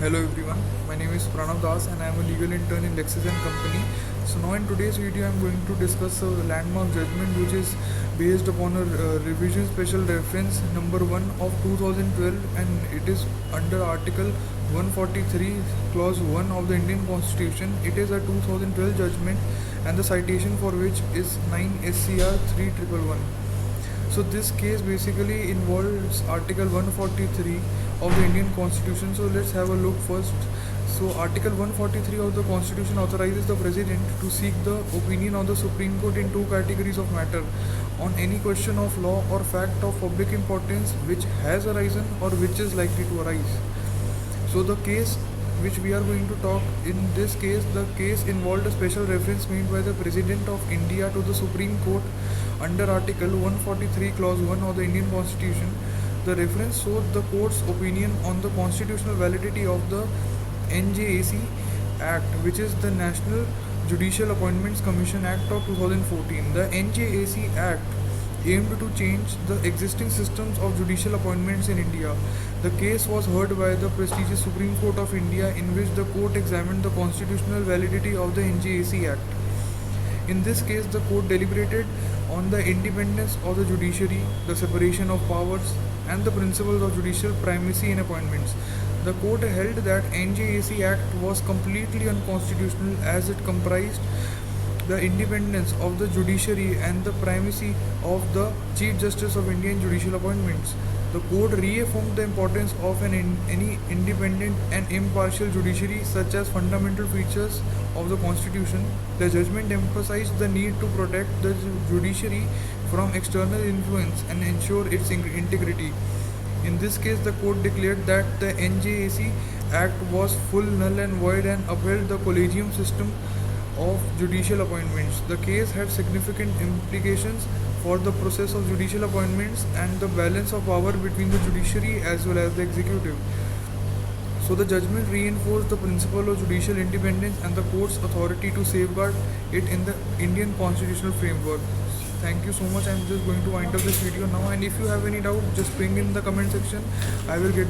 Hello everyone, my name is Pranav Das and I am a legal intern in Lexis & Company. So now in today's video I am going to discuss a landmark judgment which is based upon a revision special reference number 1 of 2012, and it is under article 143 clause 1 of the Indian Constitution. It is a 2012 judgment and the citation for which is 9 SCR 3111. So this case basically involves Article 143 of the Indian Constitution. So let's have a look first. So Article 143 of the Constitution authorizes the President to seek the opinion of the Supreme Court in two categories of matter: on any question of law or fact of public importance which has arisen or which is likely to arise. So the case which we are going to talk in this case, the case involved a special reference made by the President of India to the Supreme Court under Article 143 clause 1 of the Indian Constitution. The reference sought the court's opinion on the constitutional validity of the NJAC Act, which is the National Judicial Appointments Commission Act of 2014. The NJAC Act aimed to change the existing systems of judicial appointments in India. The case was heard by the prestigious Supreme Court of India, in which the court examined the constitutional validity of the NJAC Act. In this case, the court deliberated on the independence of the judiciary, the separation of powers, and the principles of judicial primacy in appointments. The court held that NJAC Act was completely unconstitutional as it comprised the independence of the judiciary and the primacy of the Chief Justice of India in judicial appointments. The court reaffirmed the importance of any independent and impartial judiciary, such as fundamental features of the Constitution. The judgment emphasized the need to protect the judiciary from external influence and ensure its integrity. In this case, the court declared that the NJAC Act was full, null and void, and upheld the collegium system of judicial appointments. The case had significant implications for the process of judicial appointments and the balance of power between the judiciary as well as the executive. So the judgment reinforced the principle of judicial independence and the court's authority to safeguard it in the Indian constitutional framework. Thank you so much. I'm just going to wind up this video now, and if you have any doubt, just bring in the comment section. I will get